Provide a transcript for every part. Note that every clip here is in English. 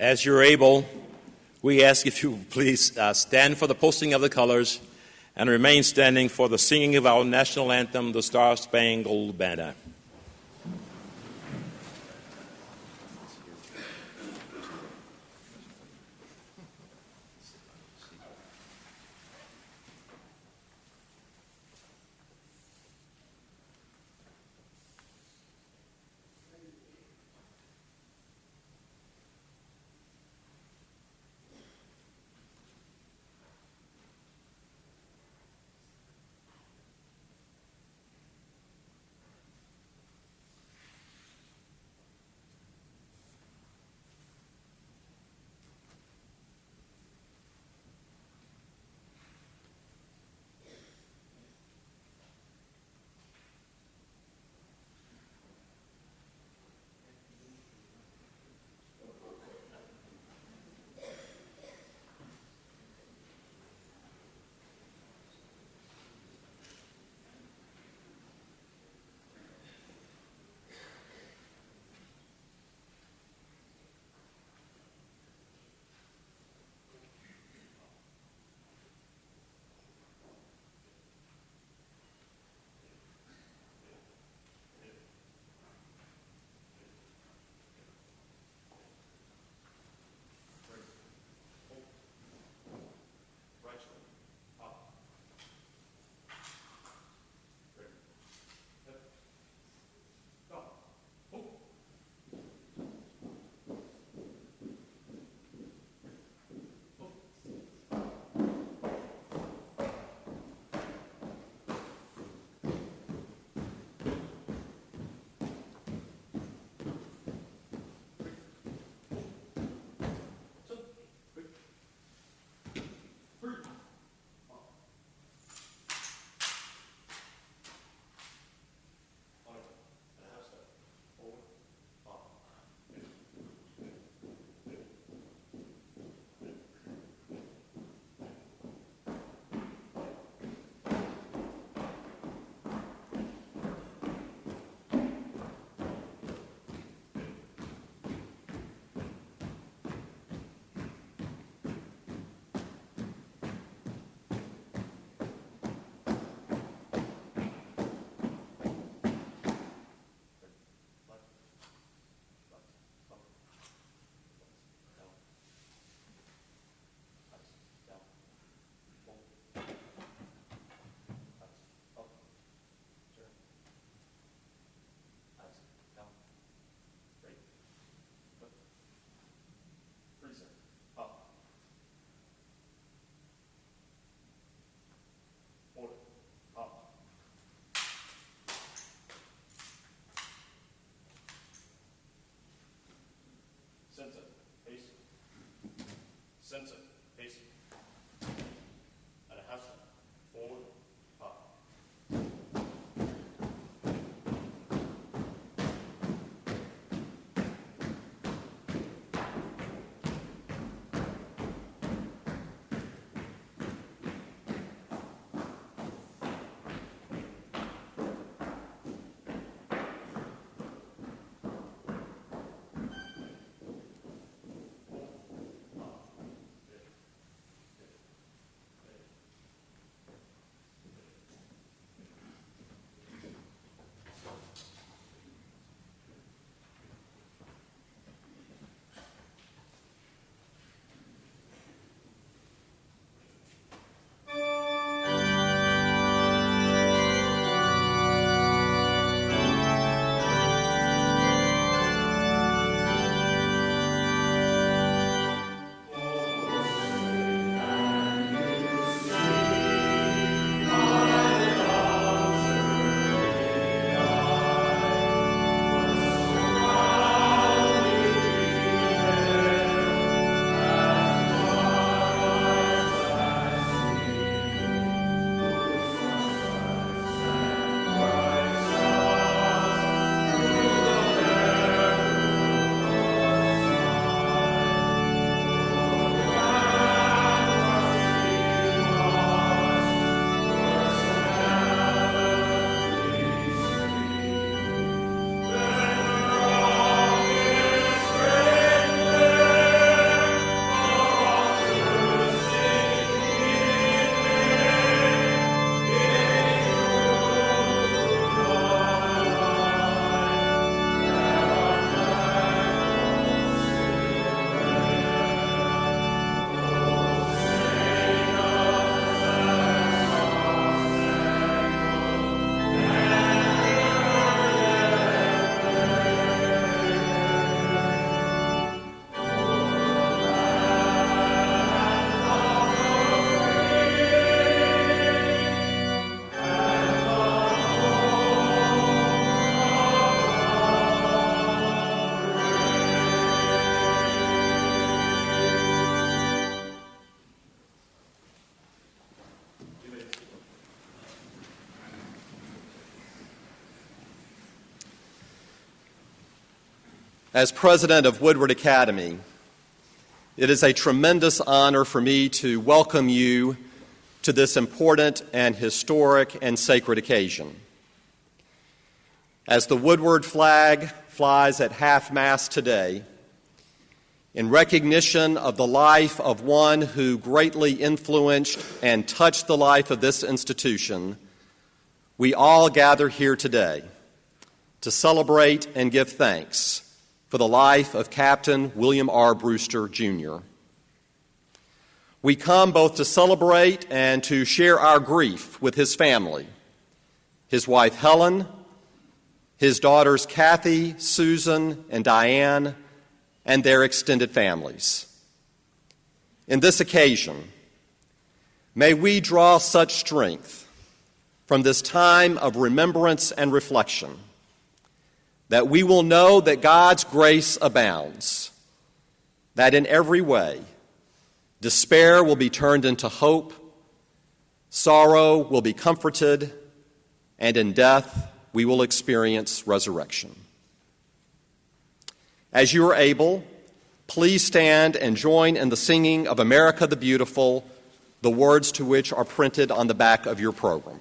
As you're able, we ask if you please stand for the posting of the colors and remain standing for the singing of our national anthem, the Star-Spangled Banner. As president of Woodward Academy, it is a tremendous honor for me to welcome you to this important and historic and sacred occasion. As the Woodward flag flies at half-mast today, in recognition of the life of one who greatly influenced and touched the life of this institution, we all gather here today to celebrate and give thanks for the life of Captain William R. Brewster, Jr. We come both to celebrate and to share our grief with his family, his wife Helen, his daughters Kathy, Susan, and Diane, and their extended families. In this occasion, may we draw such strength from this time of remembrance and reflection that we will know that God's grace abounds, that in every way despair will be turned into hope, sorrow will be comforted, and in death we will experience resurrection. As you are able, please stand and join in the singing of America the Beautiful, the words to which are printed on the back of your program.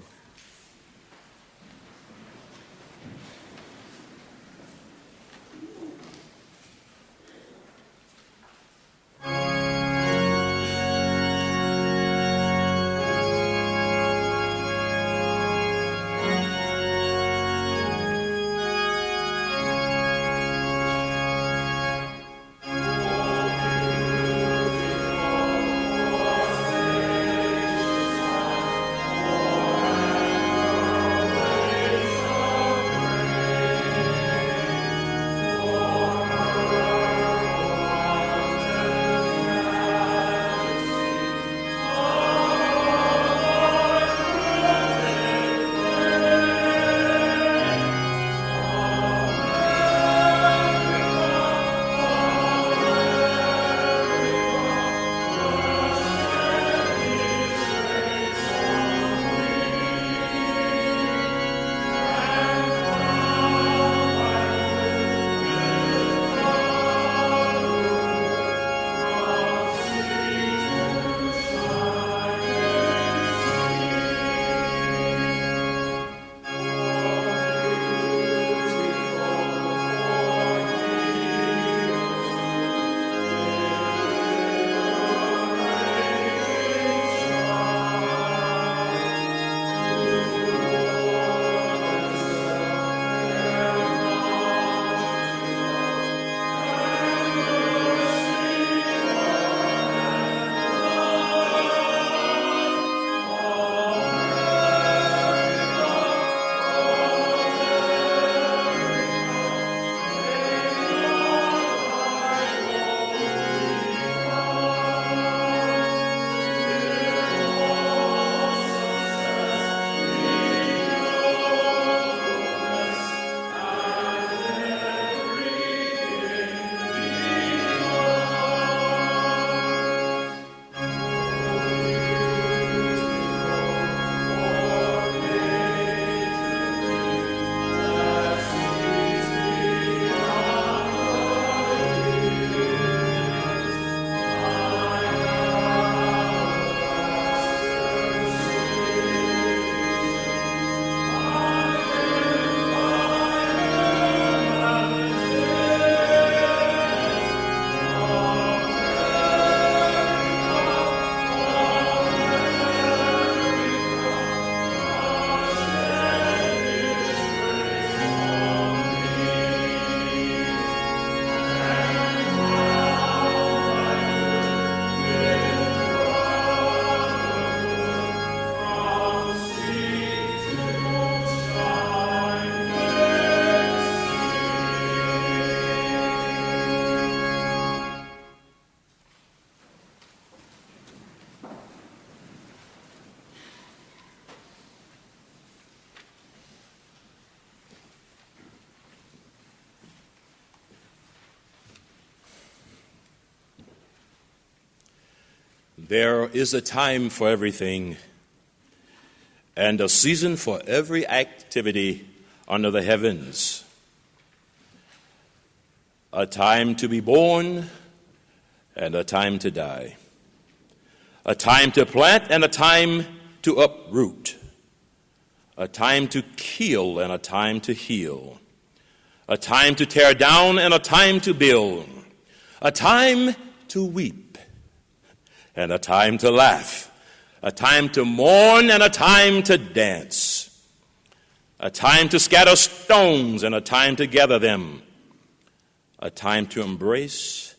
There is a time for everything and a season for every activity under the heavens. a time to be born and a time to die, a time to plant and a time to uproot, a time to kill and a time to heal, a time to tear down and a time to build, a time to weep and a time to laugh, a time to mourn and a time to dance, a time to scatter stones and a time to gather them, a time to embrace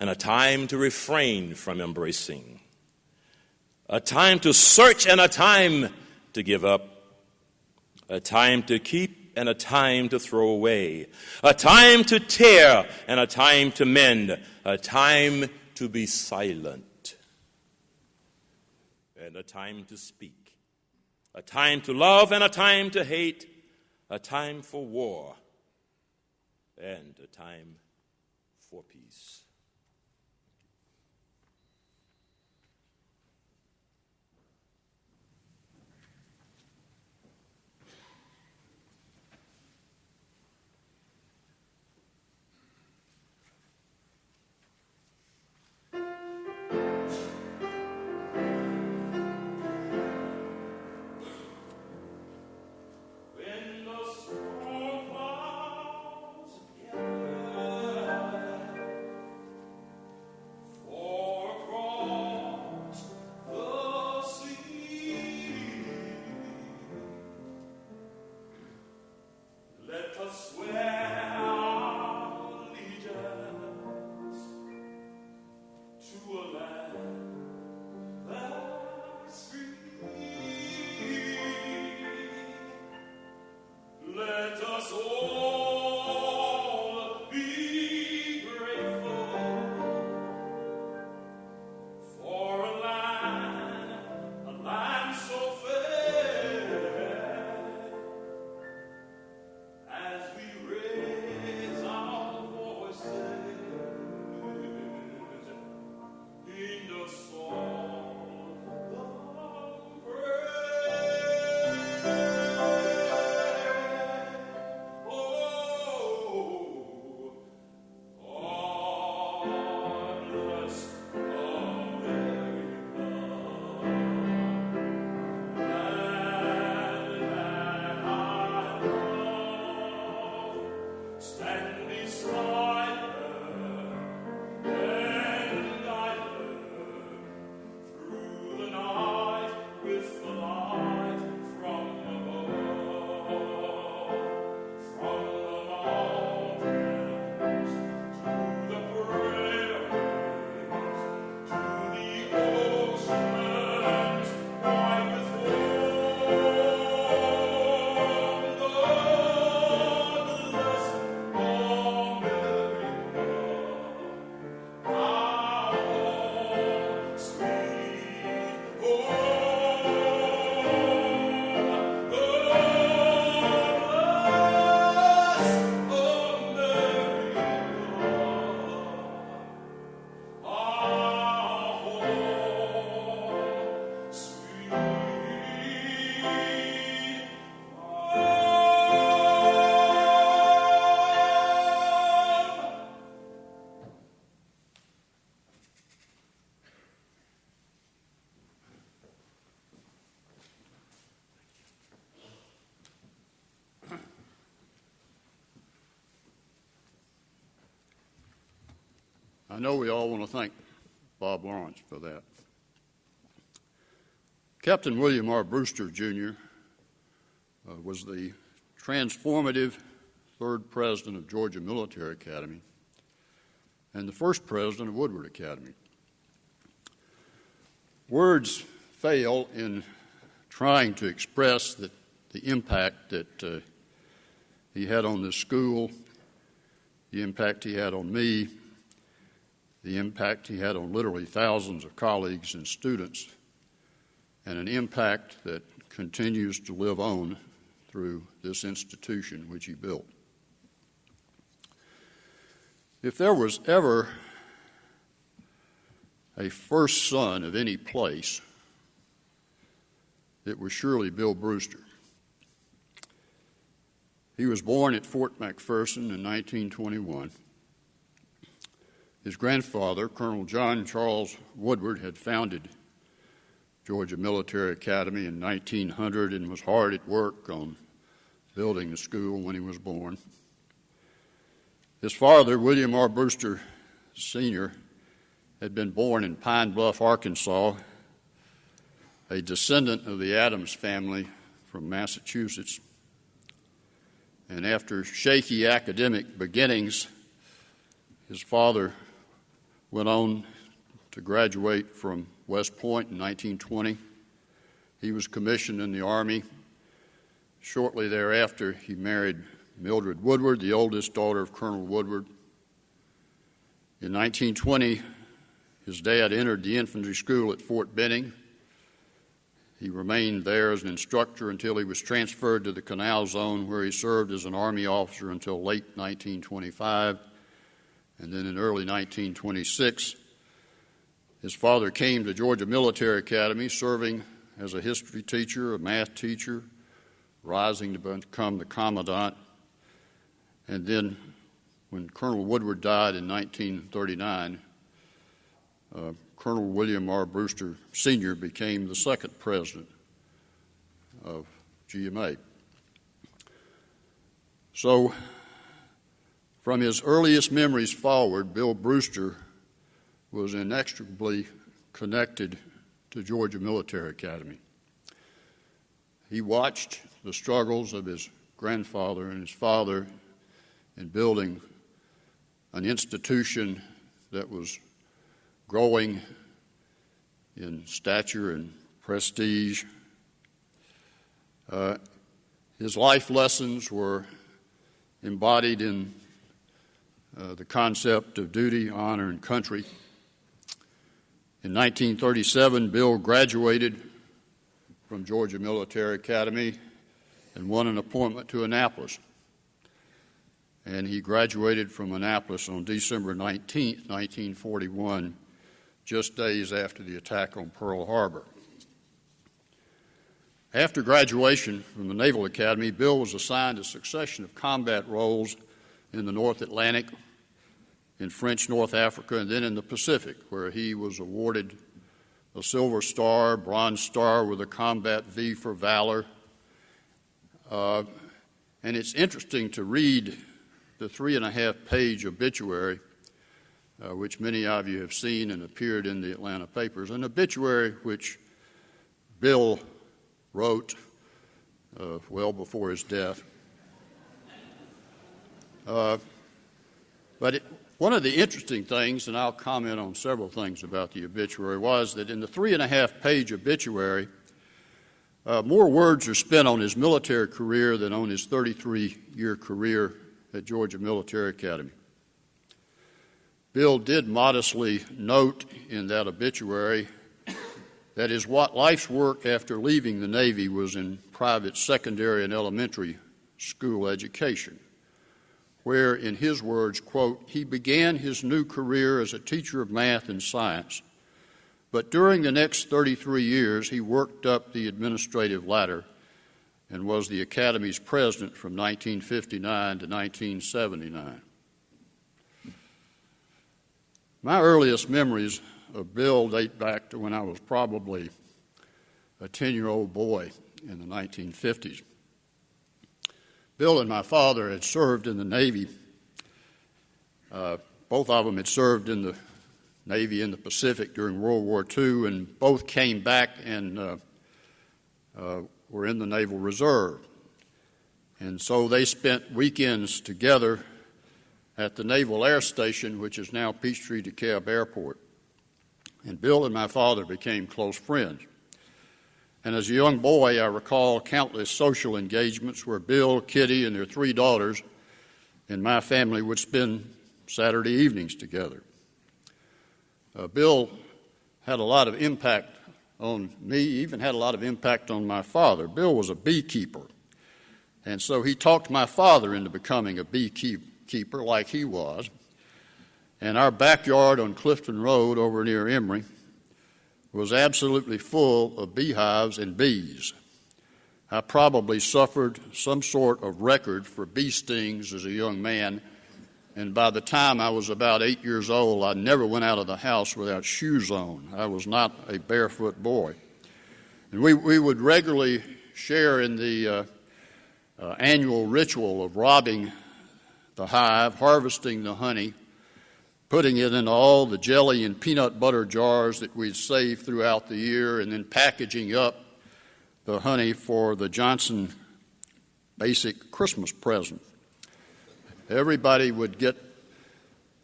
and a time to refrain from embracing, a time to search and a time to give up, a time to keep and a time to throw away, a time to tear and a time to mend, a time to be silent and a time to speak, a time to love and a time to hate, a time for war and a time for peace. I know we all want to thank Bob Lawrence for that. Captain William R. Brewster, Jr. Was the transformative third president of Georgia Military Academy and the first president of Woodward Academy. Words fail in trying to express the impact that he had on this school, the impact he had on me, the impact he had on literally thousands of colleagues and students, and an impact that continues to live on through this institution which he built. If there was ever a first son of any place, it was surely Bill Brewster. He was born at Fort McPherson in 1921 His grandfather, Colonel John Charles Woodward, had founded Georgia Military Academy in 1900 and was hard at work on building the school when he was born. His father, William R. Brewster, Sr., had been born in Pine Bluff, Arkansas, a descendant of the Adams family from Massachusetts. And after shaky academic beginnings, his father went on to graduate from West Point in 1920. He was commissioned in the Army. Shortly thereafter, he married Mildred Woodward, the oldest daughter of Colonel Woodward. In 1920, his dad entered the infantry school at Fort Benning. He remained there as an instructor until he was transferred to the Canal Zone, where he served as an Army officer until late 1925. And then in early 1926, his father came to Georgia Military Academy, serving as a history teacher, a math teacher, rising to become the commandant. And then when Colonel Woodward died in 1939, Colonel William R. Brewster, Sr. became the second president of GMA. So, from his earliest memories forward, Bill Brewster was inextricably connected to Georgia Military Academy. He watched the struggles of his grandfather and his father in building an institution that was growing in stature and prestige. His life lessons were embodied in the concept of duty, honor, and country. In 1937, Bill graduated from Georgia Military Academy and won an appointment to Annapolis. And he graduated from Annapolis on December 19, 1941, just days after the attack on Pearl Harbor. After graduation from the Naval Academy, Bill was assigned a succession of combat roles in the North Atlantic, in French North Africa, and then in the Pacific, where he was awarded a Silver Star, Bronze Star with a Combat V for Valor. And it's interesting to read the 3.5-page obituary, which many of you have seen and appeared in the Atlanta papers, an obituary which Bill wrote well before his death. But one of the interesting things, and I'll comment on several things about the obituary, was that in the 3.5-page obituary, more words are spent on his military career than on his 33-year career at Georgia Military Academy. Bill did modestly note in that obituary that his life's work after leaving the Navy was in private secondary and elementary school education, where, in his words, quote, he began his new career as a teacher of math and science, but during the next 33 years he worked up the administrative ladder and was the Academy's president from 1959 to 1979. My earliest memories of Bill date back to when I was probably a 10-year-old boy in the 1950s. Bill and my father had served in the Navy. Both of them had served in the Navy in the Pacific during World War II, and both came back and were in the Naval Reserve. And so they spent weekends together at the Naval Air Station, which is now Peachtree DeKalb Airport. And Bill and my father became close friends. And as a young boy, I recall countless social engagements where Bill, Kitty, and their 3 daughters and my family would spend Saturday evenings together. Bill had a lot of impact on me, even had a lot of impact on my father. Bill was a beekeeper, and so he talked my father into becoming a beekeeper like he was. And our backyard on Clifton Road over near Emory was absolutely full of beehives and bees. I probably suffered some sort of record for bee stings as a young man And by the time I was about 8 years old, I never went out of the house without shoes on. I was not a barefoot boy. And we would regularly share in the annual ritual of robbing the hive, harvesting the honey, putting it in all the jelly and peanut butter jars that we'd saved throughout the year, and then packaging up the honey for the Johnson basic Christmas present. Everybody would get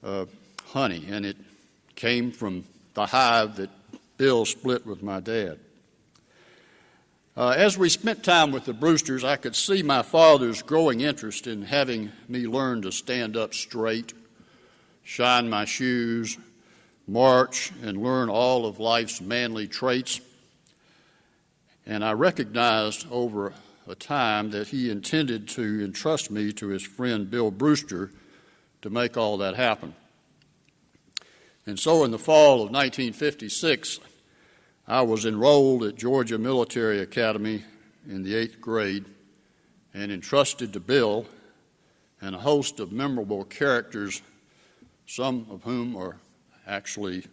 honey, and it came from the hive that Bill split with my dad. As we spent time with the Brewsters, I could see my father's growing interest in having me learn to stand up straight, shine my shoes, march, and learn all of life's manly traits. And I recognized over a time that he intended to entrust me to his friend Bill Brewster to make all that happen. And so in the fall of 1956, I was enrolled at Georgia Military Academy in the 8th grade and entrusted to Bill and a host of memorable characters, some of whom are actually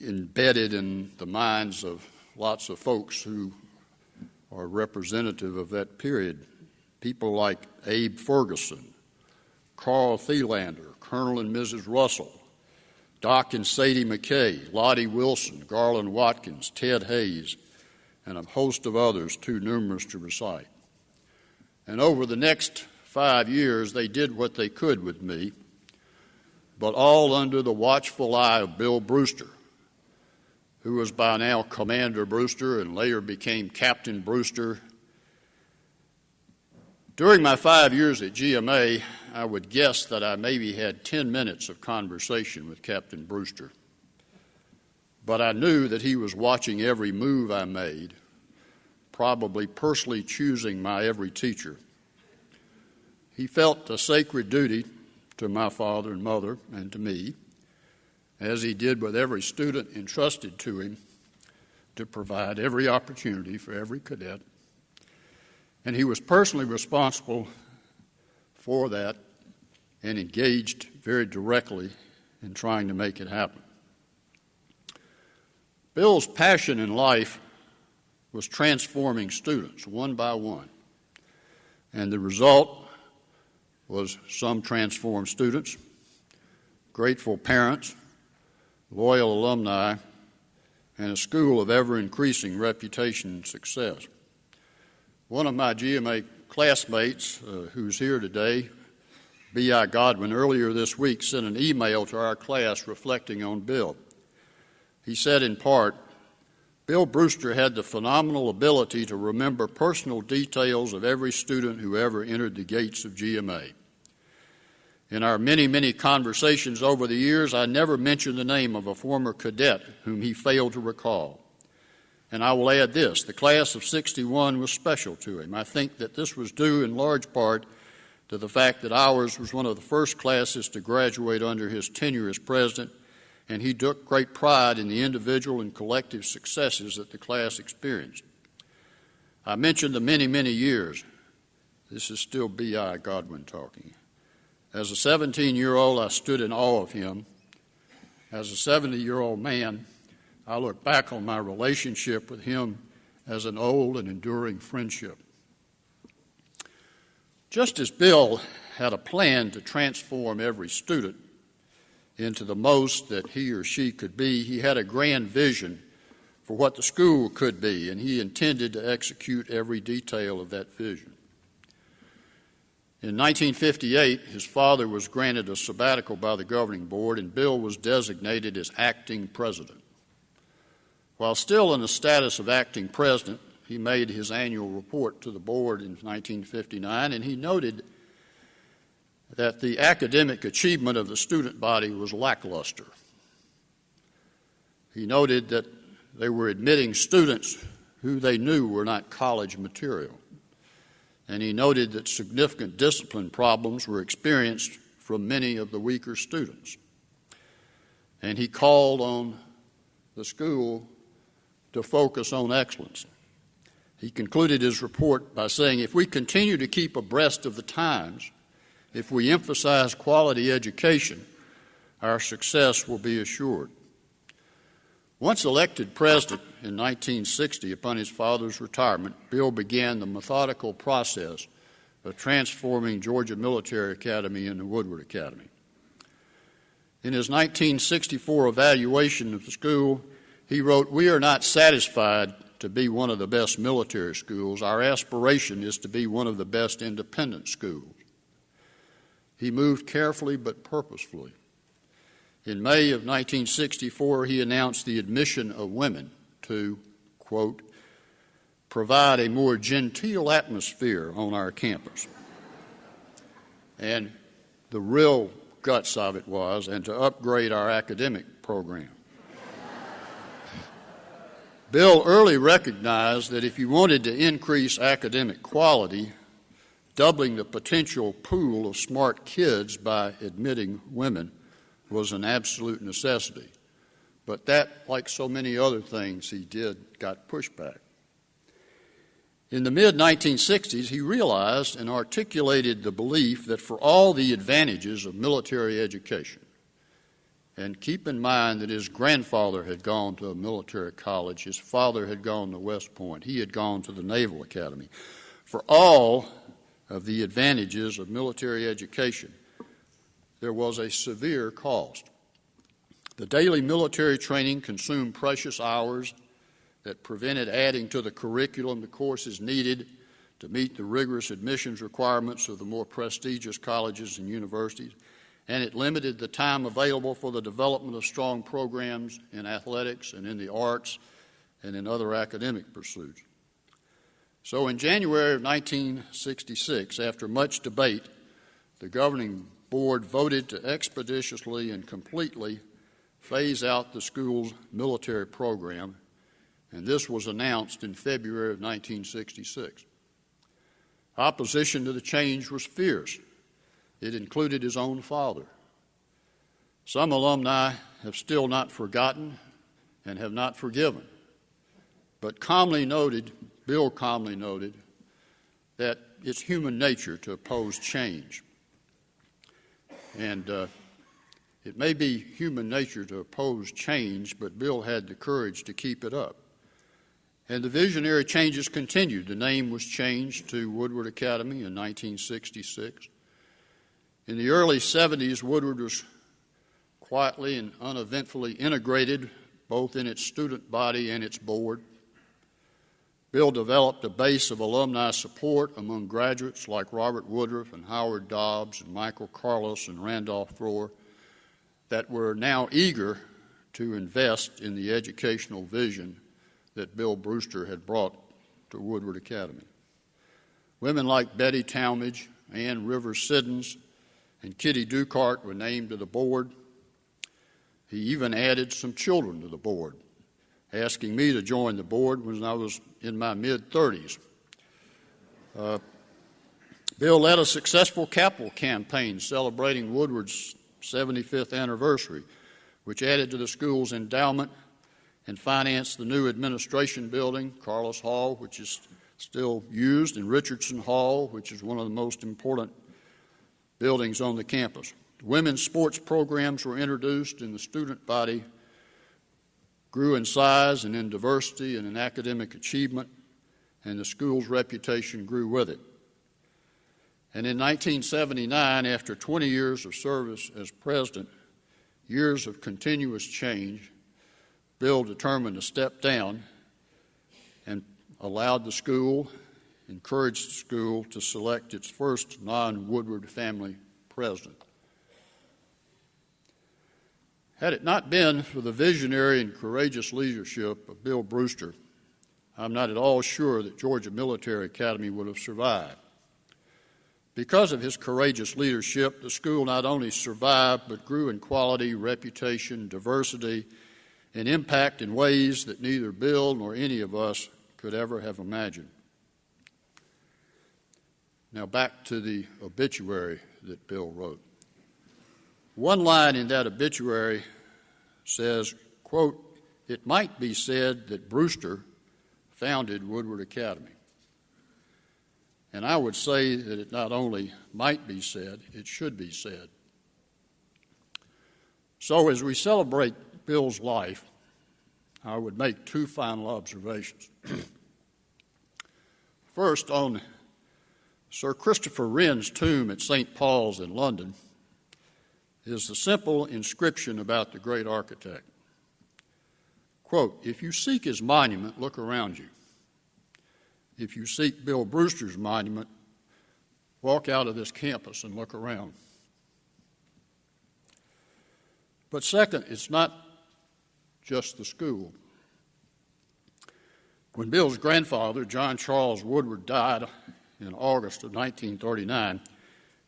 embedded in the minds of lots of folks who are representative of that period. People like Abe Ferguson, Carl Thielander, Colonel and Mrs. Russell, Doc and Sadie McKay, Lottie Wilson, Garland Watkins, Ted Hayes, and a host of others too numerous to recite. And over the next 5 years, they did what they could with me, but all under the watchful eye of Bill Brewster, who was by now Commander Brewster and later became Captain Brewster. During my 5 years at GMA, I would guess that I maybe had 10 minutes of conversation with Captain Brewster. But I knew that he was watching every move I made, probably personally choosing my every teacher. He felt a sacred duty to my father and mother and to me, as he did with every student entrusted to him, to provide every opportunity for every cadet. And he was personally responsible for that and engaged very directly in trying to make it happen. Bill's passion in life was transforming students one by one. And the result was some transformed students, grateful parents, loyal alumni, and a school of ever-increasing reputation and success. One of my GMA classmates, who's here today, B.I. Godwin, earlier this week sent an email to our class reflecting on Bill. He said in part, Bill Brewster had the phenomenal ability to remember personal details of every student who ever entered the gates of GMA. In our many, many conversations over the years, I never mentioned the name of a former cadet whom he failed to recall. And I will add this, the class of 61 was special to him. I think that this was due in large part to the fact that ours was one of the first classes to graduate under his tenure as president, and he took great pride in the individual and collective successes that the class experienced. I mentioned the many, many years. This is still B.I. Godwin talking. As a 17-year-old, I stood in awe of him. As a 70-year-old man, I look back on my relationship with him as an old and enduring friendship. Just as Bill had a plan to transform every student into the most that he or she could be, he had a grand vision for what the school could be, and he intended to execute every detail of that vision. In 1958, his father was granted a sabbatical by the governing board, and Bill was designated as acting president. While still in the status of acting president, he made his annual report to the board in 1959, and he noted that the academic achievement of the student body was lackluster. He noted that they were admitting students who they knew were not college material. And he noted that significant discipline problems were experienced from many of the weaker students. And he called on the school to focus on excellence. He concluded his report by saying, if we continue to keep abreast of the times, if we emphasize quality education, our success will be assured. Once elected president in 1960, upon his father's retirement, Bill began the methodical process of transforming Georgia Military Academy into Woodward Academy. In his 1964 evaluation of the school, he wrote, "We are not satisfied to be one of the best military schools. Our aspiration is to be one of the best independent schools." He moved carefully but purposefully. In May of 1964, he announced the admission of women to, quote, "provide a more genteel atmosphere on our campus." And the real guts of it was, and to upgrade our academic program. Bill early recognized that if you wanted to increase academic quality, doubling the potential pool of smart kids by admitting women was an absolute necessity. But that, like so many other things he did, got pushback. In the mid-1960s, he realized and articulated the belief that for all the advantages of military education, and keep in mind that his grandfather had gone to a military college, his father had gone to West Point, he had gone to the Naval Academy. For all of the advantages of military education, there was a severe cost. The daily military training consumed precious hours that prevented adding to the curriculum the courses needed to meet the rigorous admissions requirements of the more prestigious colleges and universities, and it limited the time available for the development of strong programs in athletics and in the arts and in other academic pursuits. So in January of 1966, after much debate, the governing board voted to expeditiously and completely phase out the school's military program, and this was announced in February of 1966. Opposition to the change was fierce. It included his own father. Some alumni have still not forgotten and have not forgiven, but Bill calmly noted that it's human nature to oppose change. And it may be human nature to oppose change, but Bill had the courage to keep it up. And the visionary changes continued. The name was changed to Woodward Academy in 1966. In the early 70s, Woodward was quietly and uneventfully integrated both in its student body and its board. Bill developed a base of alumni support among graduates like Robert Woodruff and Howard Dobbs and Michael Carlos and Randolph Thrower that were now eager to invest in the educational vision that Bill Brewster had brought to Woodward Academy. Women like Betty Talmadge, Ann Rivers Siddons, and Kitty Ducart were named to the board. He even added some children to the board, asking me to join the board when I was in my mid-30s. Bill led a successful capital campaign celebrating Woodward's 75th anniversary, which added to the school's endowment and financed the new administration building, Carlos Hall, which is still used, and Richardson Hall, which is one of the most important buildings on the campus. Women's sports programs were introduced, and the student body grew in size and in diversity and in academic achievement, and the school's reputation grew with it. And in 1979, after 20 years of service as president, years of continuous change, Bill determined to step down and encouraged the school to select its first non-Woodward family president. Had it not been for the visionary and courageous leadership of Bill Brewster, I'm not at all sure that Georgia Military Academy would have survived. Because of his courageous leadership, the school not only survived but grew in quality, reputation, diversity, and impact in ways that neither Bill nor any of us could ever have imagined. Now back to the obituary that Bill wrote. One line in that obituary says, quote, "It might be said that Brewster founded Woodward Academy. And I would say that it not only might be said, it should be said. So as we celebrate Bill's life, I would make two final observations. First, on Sir Christopher Wren's tomb at St. Paul's in London is the simple inscription about the great architect. Quote, "If you seek his monument, look around you. If you seek Bill Brewster's monument, walk out of this campus and look around." But second, it's not just the school. When Bill's grandfather, John Charles Woodward, died in August of 1939,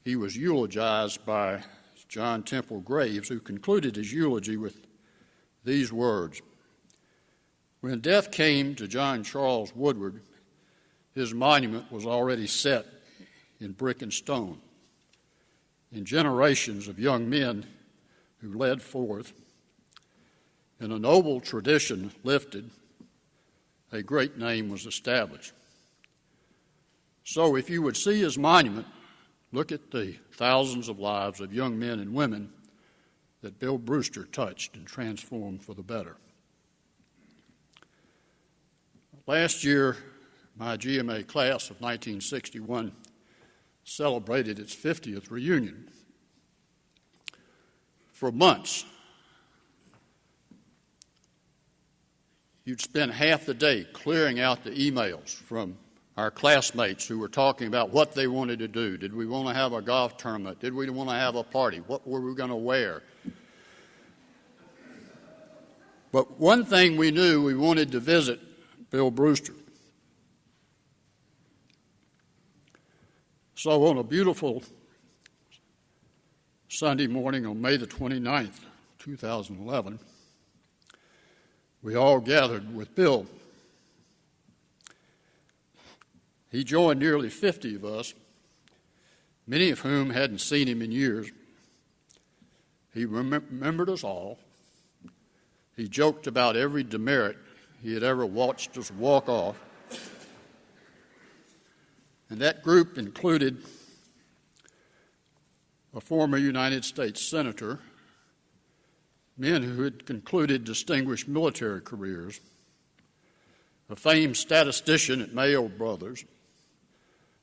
he was eulogized by John Temple Graves, who concluded his eulogy with these words: "When death came to John Charles Woodward, his monument was already set in brick and stone. In generations of young men who led forth, in a noble tradition lifted, a great name was established. So if you would see his monument, look at the thousands of lives of young men and women that Bill Brewster touched and transformed for the better." Last year, my GMA class of 1961 celebrated its 50th reunion. For months, you'd spend half the day clearing out the emails from our classmates who were talking about what they wanted to do. Did we want to have a golf tournament? Did we want to have a party? What were we going to wear? But one thing we knew, we wanted to visit Bill Brewster. So on a beautiful Sunday morning on May the 29th, 2011, we all gathered with Bill. He joined nearly 50 of us, many of whom hadn't seen him in years. He remembered us all. He joked about every demerit he had ever watched us walk off. And that group included a former United States senator, men who had concluded distinguished military careers, a famed statistician at Mayo Brothers,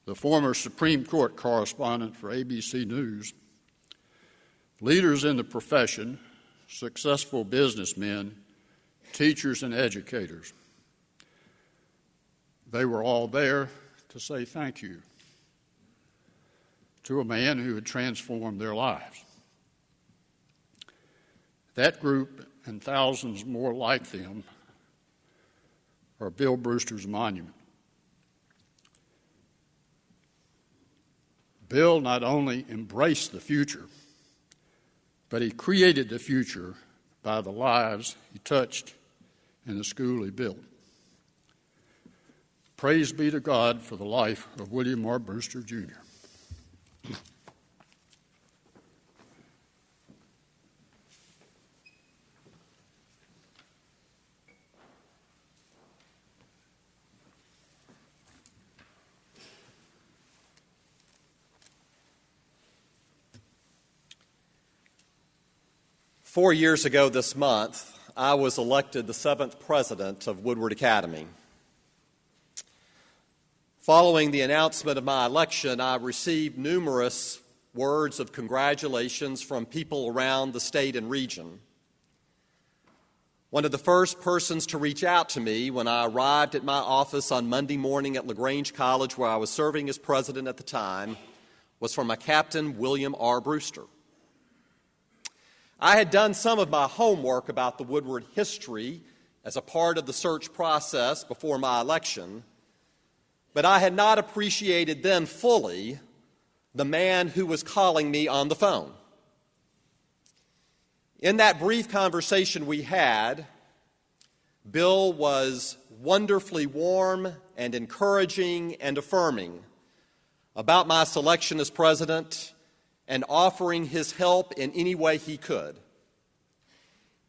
the former Supreme Court correspondent for ABC News, leaders in the profession, successful businessmen, teachers and educators. They were all there to say thank you to a man who had transformed their lives. That group and thousands more like them are Bill Brewster's monument. Bill not only embraced the future, but he created the future by the lives he touched and the school he built. Praise be to God for the life of William R. Brewster, Jr. Four years ago this month, I was elected the 7th president of Woodward Academy. Following the announcement of my election, I received numerous words of congratulations from people around the state and region. One of the first persons to reach out to me when I arrived at my office on Monday morning at LaGrange College, where I was serving as president at the time, was from a Captain William R. Brewster. I had done some of my homework about the Woodward history as a part of the search process before my election, but I had not appreciated then fully the man who was calling me on the phone. In that brief conversation we had, Bill was wonderfully warm and encouraging and affirming about my selection as president and offering his help in any way he could.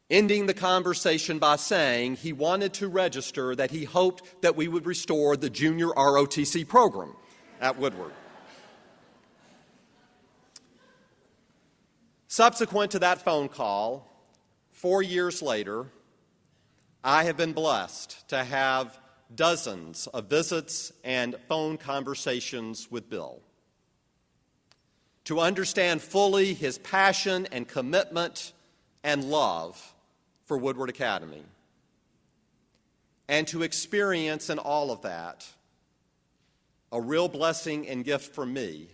ending the conversation by saying he wanted to register that he hoped that we would restore the junior ROTC program at Woodward. Subsequent to that phone call, 4 years later, I have been blessed to have dozens of visits and phone conversations with Bill, to understand fully his passion and commitment and love for Woodward Academy, and to experience in all of that a real blessing and gift for me,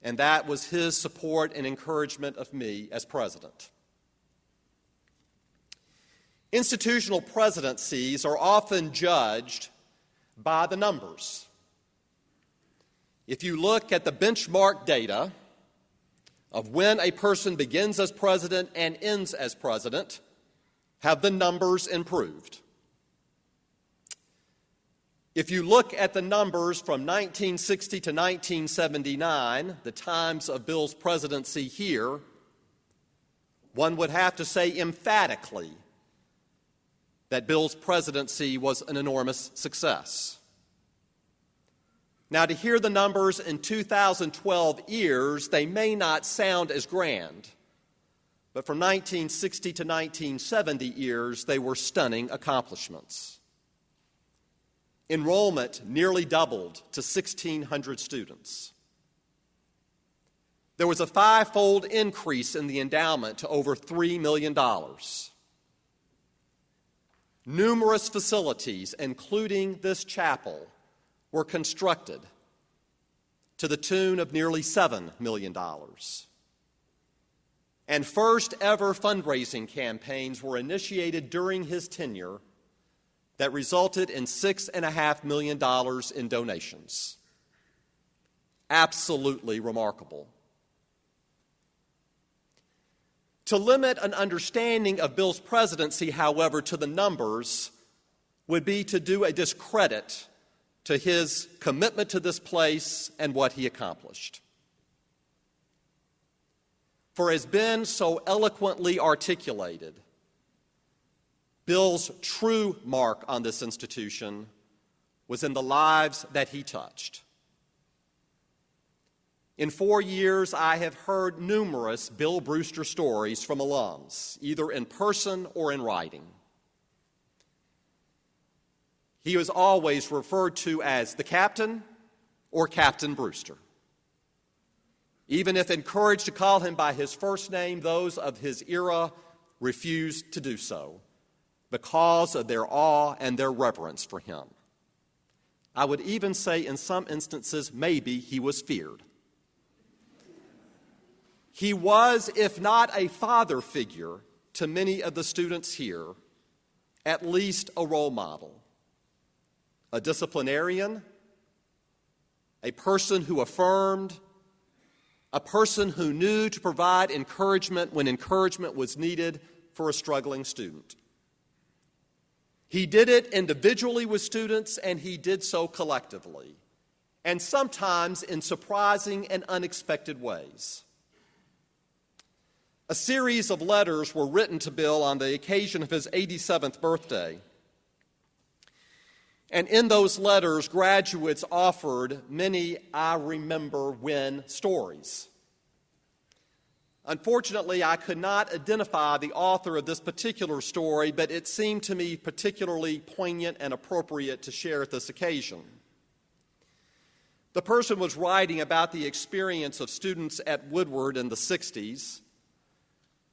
and that was his support and encouragement of me as president. Institutional presidencies are often judged by the numbers. If you look at the benchmark data of when a person begins as president and ends as president, have the numbers improved? If you look at the numbers from 1960 to 1979, the times of Bill's presidency here, one would have to say emphatically that Bill's presidency was an enormous success. Now, to hear the numbers in 2012 years, they may not sound as grand, but from 1960 to 1970 years, they were stunning accomplishments. Enrollment nearly doubled to 1,600 students. There was a five-fold increase in the endowment to over $3 million. Numerous facilities, including this chapel, were constructed to the tune of nearly $7 million. And first ever fundraising campaigns were initiated during his tenure that resulted in $6.5 million in donations. Absolutely remarkable. To limit an understanding of Bill's presidency, however, to the numbers would be to do a discredit to his commitment to this place and what he accomplished. For as Ben so eloquently articulated, Bill's true mark on this institution was in the lives that he touched. In 4 years, I have heard numerous Bill Brewster stories from alums, either in person or in writing. He was always referred to as the captain or Captain Brewster. Even if encouraged to call him by his first name, those of his era refused to do so because of their awe and their reverence for him. I would even say in some instances, maybe he was feared. He was, if not a father figure to many of the students here, at least a role model, a disciplinarian, a person who affirmed, a person who knew to provide encouragement when encouragement was needed for a struggling student. He did it individually with students, and he did so collectively, and sometimes in surprising and unexpected ways. A series of letters were written to Bill on the occasion of his 87th birthday. And in those letters, graduates offered many I remember when stories. Unfortunately, I could not identify the author of this particular story, but it seemed to me particularly poignant and appropriate to share at this occasion. The person was writing about the experience of students at Woodward in the 60s,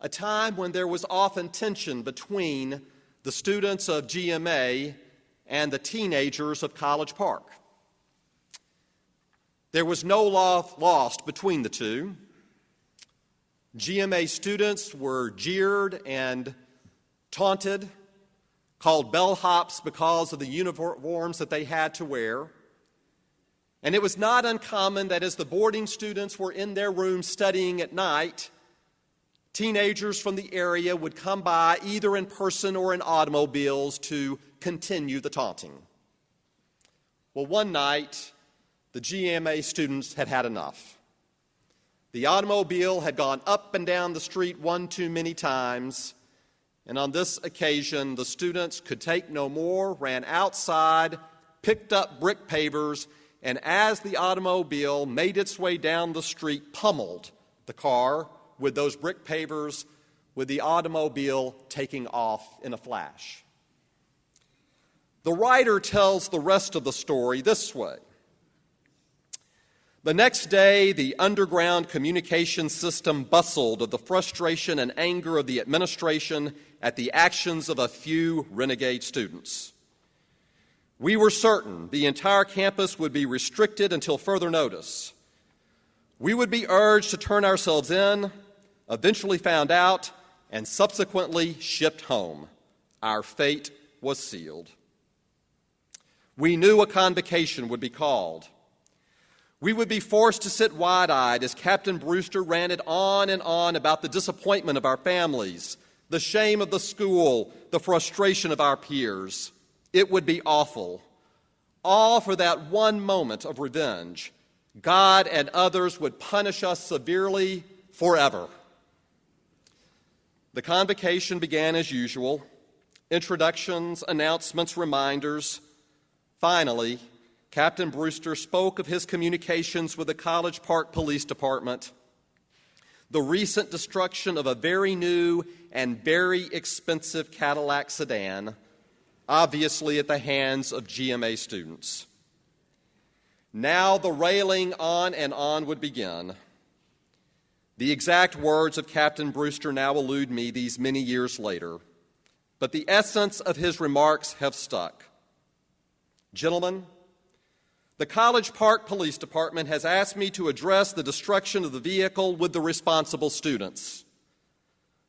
a time when there was often tension between the students of GMA and the teenagers of College Park. There was no love lost between the two. GMA students were jeered and taunted, called bellhops because of the uniforms that they had to wear. And it was not uncommon that as the boarding students were in their rooms studying at night, teenagers from the area would come by either in person or in automobiles to continue the taunting. Well, one night, the GMA students had had enough. The automobile had gone up and down the street one too many times, And on this occasion, the students could take no more, ran outside, picked up brick pavers, and as the automobile made its way down the street, pummeled the car with those brick pavers, with the automobile taking off in a flash. The writer tells the rest of the story this way. The next day, the underground communication system bustled of the frustration and anger of the administration at the actions of a few renegade students. We were certain the entire campus would be restricted until further notice. We would be urged to turn ourselves in, eventually found out, and subsequently shipped home. Our fate was sealed. We knew a convocation would be called. We would be forced to sit wide-eyed as Captain Brewster ranted on and on about the disappointment of our families, the shame of the school, the frustration of our peers. It would be awful, all for that one moment of revenge. God and others would punish us severely forever. The convocation began as usual, introductions, announcements, reminders. Finally, Captain Brewster spoke of his communications with the College Park Police Department, the recent destruction of a very new and very expensive Cadillac sedan, obviously at the hands of GMA students. Now the railing on and on would begin. The exact words of Captain Brewster now elude me these many years later, but the essence of his remarks have stuck. Gentlemen, the College Park Police Department has asked me to address the destruction of the vehicle with the responsible students.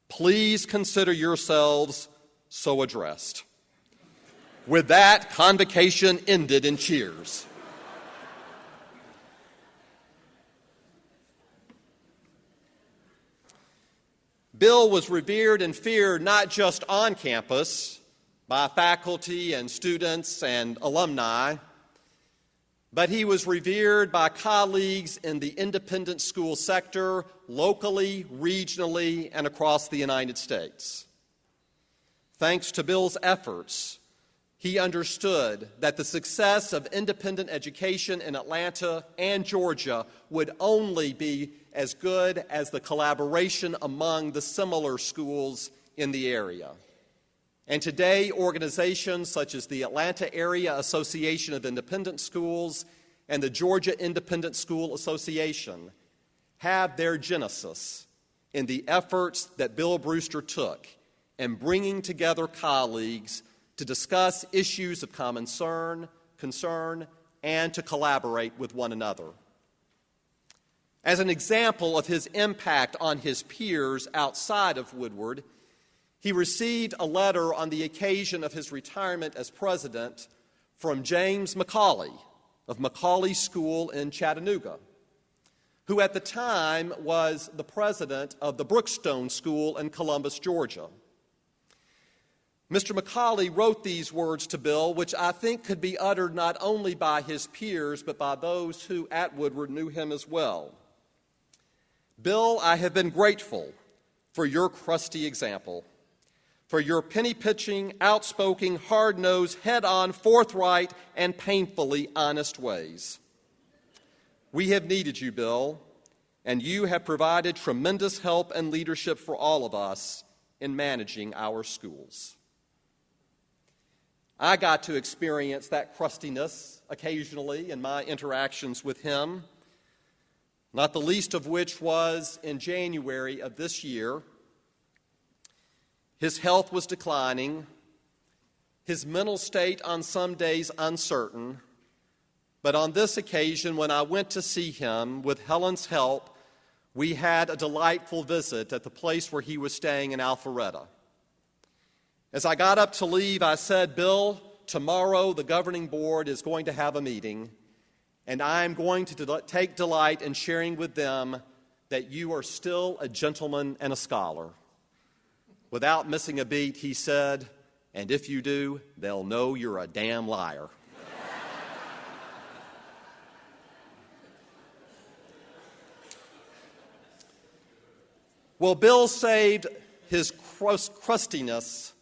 Please consider yourselves so addressed. With that, convocation ended in cheers. Bill was revered and feared not just on campus by faculty and students and alumni, but he was revered by colleagues in the independent school sector, locally, regionally, and across the United States. Thanks to Bill's efforts, he understood that the success of independent education in Atlanta and Georgia would only be as good as the collaboration among the similar schools in the area. And today, organizations such as the Atlanta Area Association of Independent Schools and the Georgia Independent School Association have their genesis in the efforts that Bill Brewster took in bringing together colleagues to discuss issues of common concern, and to collaborate with one another. As an example of his impact on his peers outside of Woodward, he received a letter on the occasion of his retirement as president from James McCauley of McCauley School in Chattanooga, who at the time was the president of the Brookstone School in Columbus, Georgia. Mr. McCauley wrote these words to Bill, which I think could be uttered not only by his peers, but by those who at Woodward knew him as well. Bill, I have been grateful for your crusty example, for your penny-pitching, outspoken, hard-nosed, head-on, forthright, and painfully honest ways. We have needed you, Bill, and you have provided tremendous help and leadership for all of us in managing our schools. I got to experience that crustiness occasionally in my interactions with him, not the least of which was in January of this year. His health was declining, his mental state on some days uncertain, but on this occasion when I went to see him, with Helen's help, we had a delightful visit at the place where he was staying in Alpharetta. As I got up to leave, I said, Bill, tomorrow the governing board is going to have a meeting, and I am going to take delight in sharing with them that you are still a gentleman and a scholar. Without missing a beat, he said, and if you do, they'll know you're a damn liar. Well, Bill saved his crustiness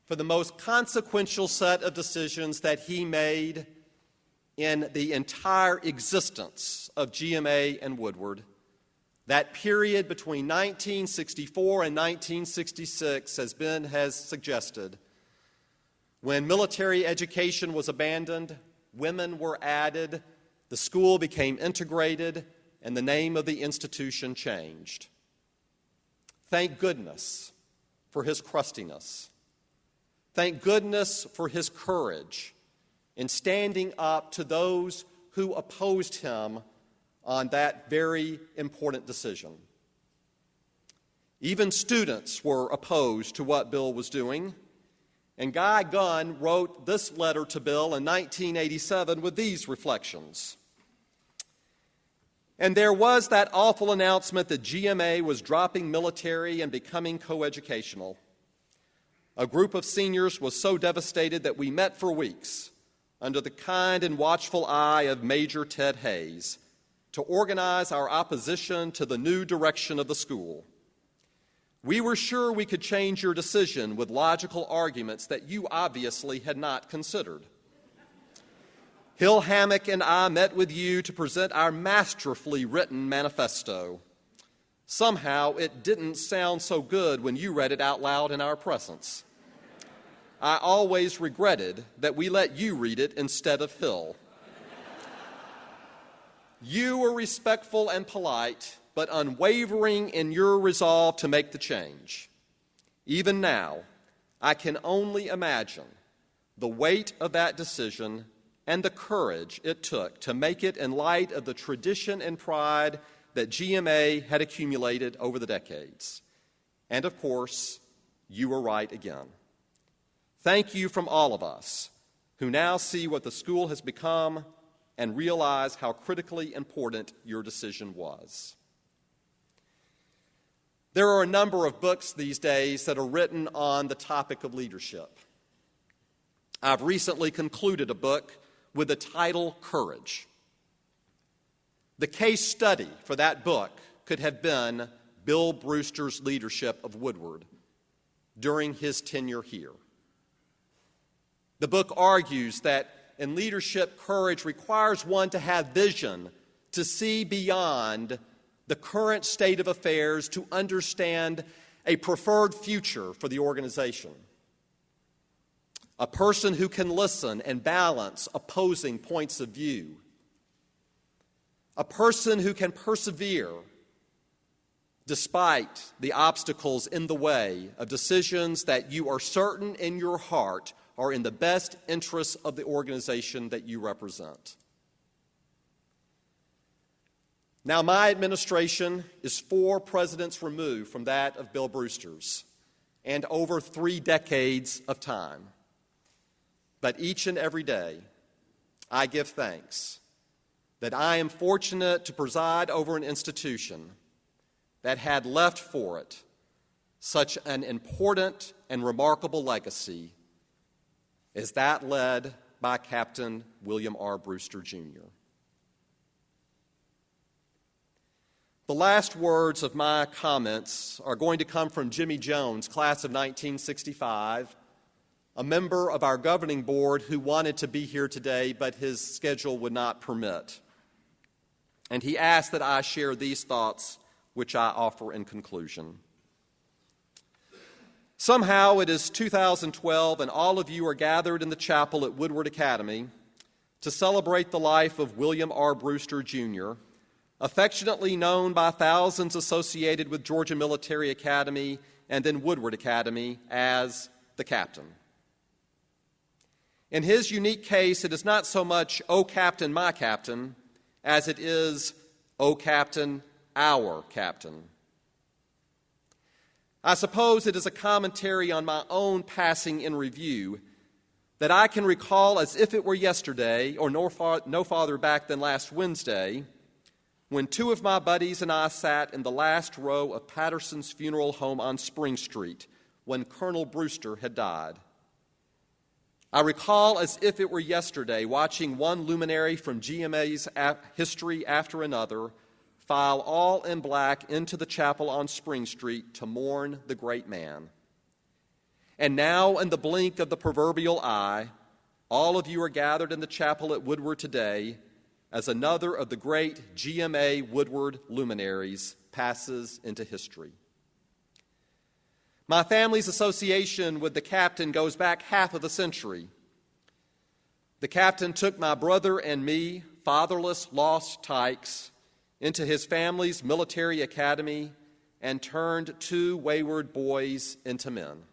for the most consequential set of decisions that he made in the entire existence of GMA and Woodward. That period between 1964 and 1966, as Ben has suggested, when military education was abandoned, women were added, the school became integrated, and the name of the institution changed. Thank goodness for his crustiness. Thank goodness for his courage in standing up to those who opposed him on that very important decision. Even students were opposed to what Bill was doing, and Guy Gunn wrote this letter to Bill in 1987 with these reflections. And there was that awful announcement that GMA was dropping military and becoming coeducational. A group of seniors was so devastated that we met for weeks under the kind and watchful eye of Major Ted Hayes to organize our opposition to the new direction of the school. We were sure we could change your decision with logical arguments that you obviously had not considered. Hill Hammock and I met with you to present our masterfully written manifesto. Somehow it didn't sound so good when you read it out loud in our presence. I always regretted that we let you read it instead of Hill. You were respectful and polite, but unwavering in your resolve to make the change. Even now, I can only imagine the weight of that decision and the courage it took to make it in light of the tradition and pride that GMA had accumulated over the decades. And of course, you were right again. Thank you from all of us who now see what the school has become and realize how critically important your decision was. There are a number of books these days that are written on the topic of leadership. I've recently concluded a book with the title Courage. The case study for that book could have been Bill Brewster's leadership of Woodward during his tenure here. The book argues that in leadership, courage requires one to have vision, to see beyond the current state of affairs, to understand a preferred future for the organization. A person who can listen and balance opposing points of view. A person who can persevere despite the obstacles in the way of decisions that you are certain in your heart are in the best interests of the organization that you represent. Now, my administration is 4 presidents removed from that of Bill Brewster's and over 3 decades of time. But each and every day, I give thanks that I am fortunate to preside over an institution that had left for it such an important and remarkable legacy as that led by Captain William R. Brewster, Jr. The last words of my comments are going to come from Jimmy Jones, class of 1965, a member of our governing board who wanted to be here today, but his schedule would not permit. And he asked that I share these thoughts, which I offer in conclusion. Somehow it is 2012 and all of you are gathered in the chapel at Woodward Academy to celebrate the life of William R. Brewster, Jr., affectionately known by thousands associated with Georgia Military Academy and then Woodward Academy as the Captain. In his unique case, it is not so much, "Oh, Captain, my Captain," as it is, "Oh, Captain, our Captain." I suppose it is a commentary on my own passing in review that I can recall as if it were yesterday or no farther back than last Wednesday when 2 of my buddies and I sat in the last row of Patterson's funeral home on Spring Street when Colonel Brewster had died. I recall as if it were yesterday watching one luminary from GMA's history after another file all in black into the chapel on Spring Street to mourn the great man. And now, in the blink of the proverbial eye, all of you are gathered in the chapel at Woodward today as another of the great GMA Woodward luminaries passes into history. My family's association with the captain goes back half of a century. The captain took my brother and me, fatherless, lost tykes, into his family's military academy and turned two wayward boys into men.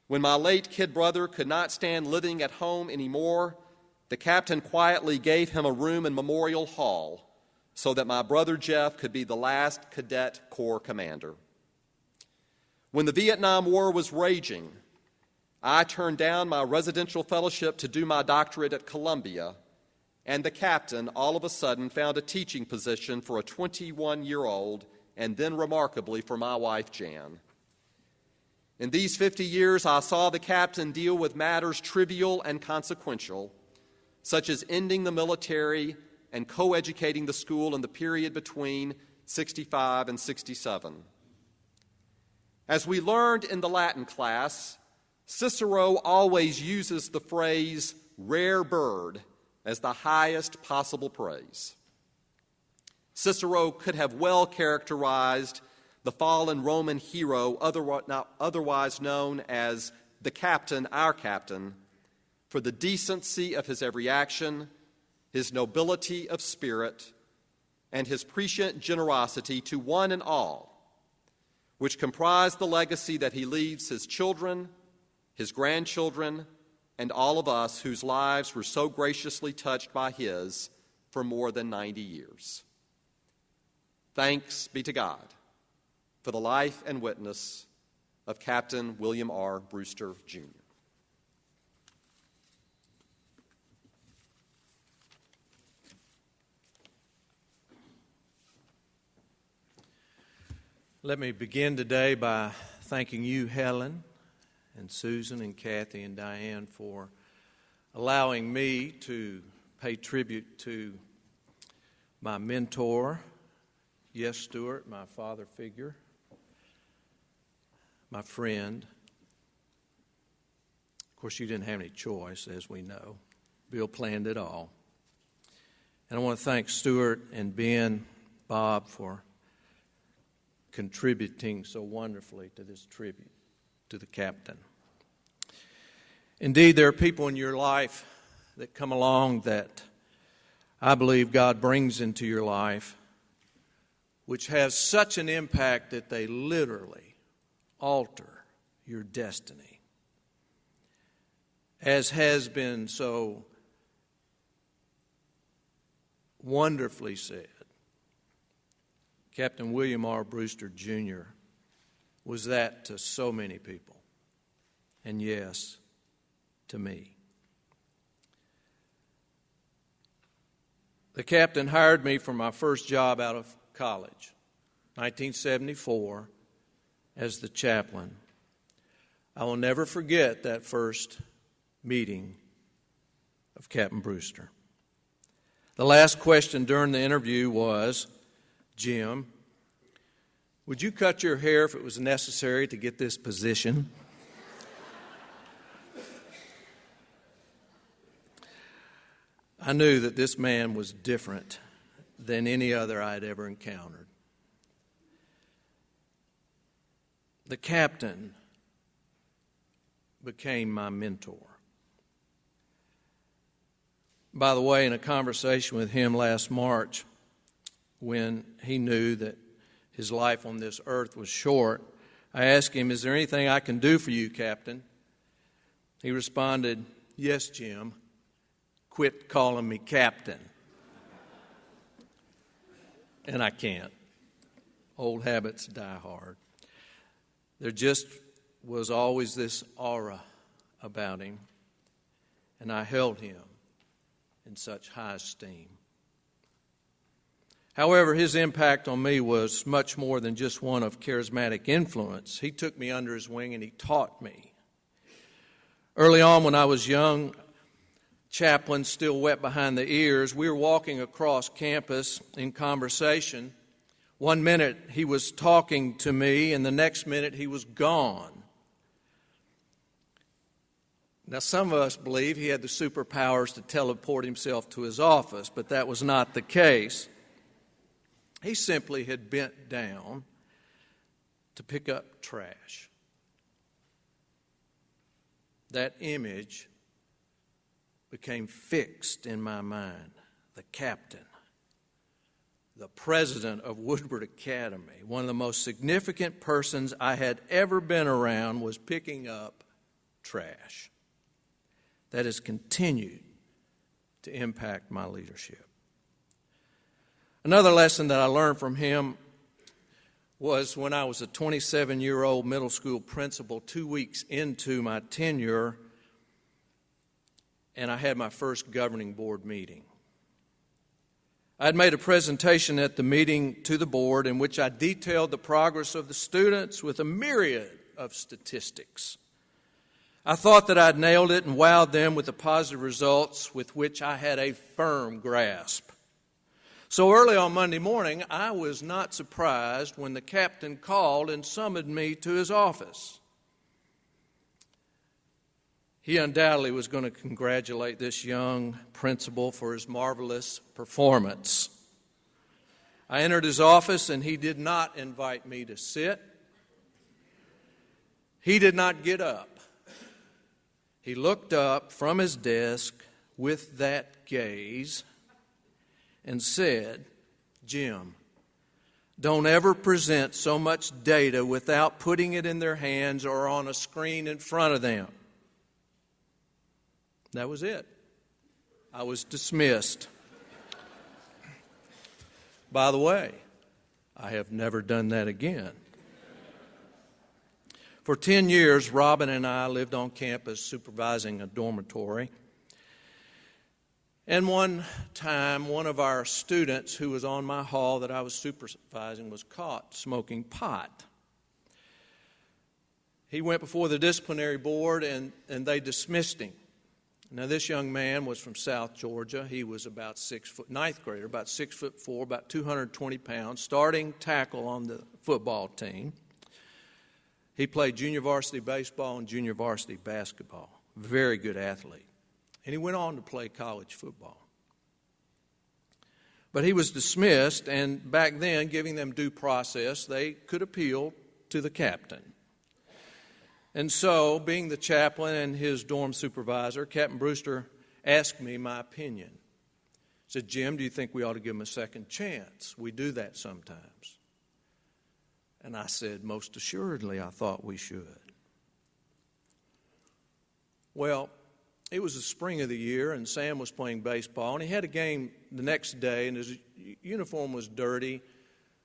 When my late kid brother could not stand living at home anymore, the captain quietly gave him a room in Memorial Hall so that my brother Jeff could be the last Cadet Corps commander. When the Vietnam War was raging, I turned down my residential fellowship to do my doctorate at Columbia, and the captain all of a sudden found a teaching position for a 21-year-old, and then remarkably for my wife Jan. In these 50 years, I saw the captain deal with matters trivial and consequential, such as ending the military and co-educating the school in the period between 65 and 67. As we learned in the Latin class, Cicero always uses the phrase rare bird as the highest possible praise. Cicero could have well characterized the fallen Roman hero, otherwise known as the captain, our captain, for the decency of his every action, his nobility of spirit, and his prescient generosity to one and all, which comprise the legacy that he leaves his children, his grandchildren, and all of us whose lives were so graciously touched by his for more than 90 years. Thanks be to God for the life and witness of Captain William R. Brewster, Jr. Let me begin today by thanking you, Helen, and Susan, and Kathy, and Diane for allowing me to pay tribute to my mentor, yes, Stuart, my father figure, my friend. Of course, you didn't have any choice, as we know. Bill planned it all. And I want to thank Stuart and Ben, Bob, for contributing so wonderfully to this tribute to the captain. Indeed, there are people in your life that come along that I believe God brings into your life, which has such an impact that they literally alter your destiny. As has been so wonderfully said, Captain William R. Brewster, Jr. was that to so many people, and yes, to me. The captain hired me for my first job out of college, 1974, as the chaplain. I will never forget that first meeting of Captain Brewster. The last question during the interview was, Jim, would you cut your hair if it was necessary to get this position? I knew that this man was different than any other I'd ever encountered. The captain became my mentor. By the way, in a conversation with him last March, when he knew that his life on this earth was short, I asked him, "Is there anything I can do for you, Captain?" He responded, "Yes, Jim. Quit calling me Captain." And I can't. Old habits die hard. There just was always this aura about him, and I held him in such high esteem. However, his impact on me was much more than just one of charismatic influence. He took me under his wing and he taught me. Early on, when I was young, chaplain, still wet behind the ears, we were walking across campus in conversation. One minute he was talking to me, and the next minute he was gone. Now, some of us believe he had the superpowers to teleport himself to his office, but that was not the case. He simply had bent down to pick up trash. That image became fixed in my mind. The captain, the president of Woodward Academy, one of the most significant persons I had ever been around, was picking up trash. That has continued to impact my leadership. Another lesson that I learned from him was when I was a 27-year-old middle school principal, 2 weeks into my tenure, and I had my first governing board meeting. I had made a presentation at the meeting to the board in which I detailed the progress of the students with a myriad of statistics. I thought that I'd nailed it and wowed them with the positive results with which I had a firm grasp. So early on Monday morning, I was not surprised when the captain called and summoned me to his office. He undoubtedly was going to congratulate this young principal for his marvelous performance. I entered his office, and he did not invite me to sit. He did not get up. He looked up from his desk with that gaze and said, "Jim, don't ever present so much data without putting it in their hands or on a screen in front of them." That was it. I was dismissed. By the way, I have never done that again. For 10 years, Robin and I lived on campus supervising a dormitory. And one time, one of our students who was on my hall that I was supervising was caught smoking pot. He went before the disciplinary board, and they dismissed him. Now, this young man was from South Georgia. He was about 6 foot, ninth grader, about 6'4", about 220 pounds, starting tackle on the football team. He played junior varsity baseball and junior varsity basketball. Very good athlete. And he went on to play college football. But he was dismissed, and back then, giving them due process, they could appeal to the captain. And so, being the chaplain and his dorm supervisor, Captain Brewster asked me my opinion. He said, "Jim, do you think we ought to give him a second chance? We do that sometimes." And I said, "Most assuredly, I thought we should." Well, it was the spring of the year, and Sam was playing baseball, and he had a game the next day, and his uniform was dirty.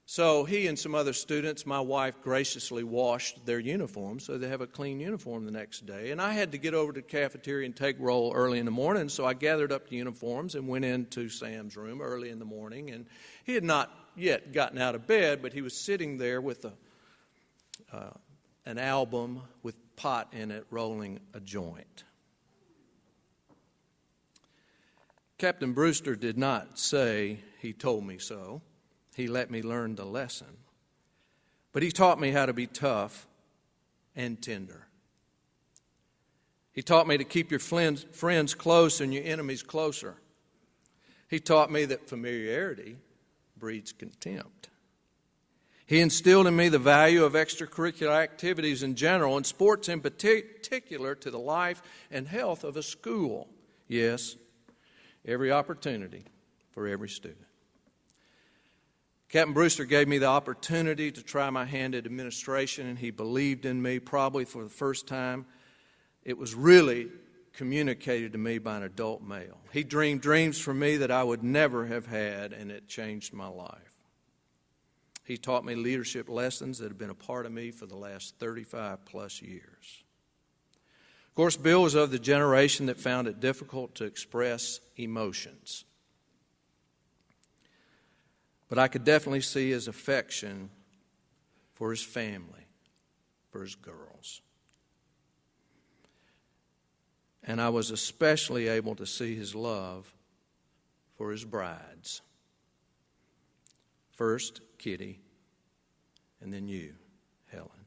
So he and some other students, my wife graciously washed their uniforms so they have a clean uniform the next day. And I had to get over to the cafeteria and take roll early in the morning, so I gathered up the uniforms and went into Sam's room early in the morning. And he had not yet gotten out of bed, but he was sitting there with an album with pot in it, rolling a joint. Captain Brewster did not say he told me so. He let me learn the lesson. But he taught me how to be tough and tender. He taught me to keep your friends close and your enemies closer. He taught me that familiarity breeds contempt. He instilled in me the value of extracurricular activities in general and sports in particular to the life and health of a school. Yes, every opportunity for every student. Captain Brewster gave me the opportunity to try my hand at administration, and he believed in me probably for the first time. It was really communicated to me by an adult male. He dreamed dreams for me that I would never have had, and it changed my life. He taught me leadership lessons that have been a part of me for the last 35 plus years. Of course, Bill was of the generation that found it difficult to express emotions. But I could definitely see his affection for his family, for his girls. and I was especially able to see his love for his brides. First, Kitty, and then you, Helen.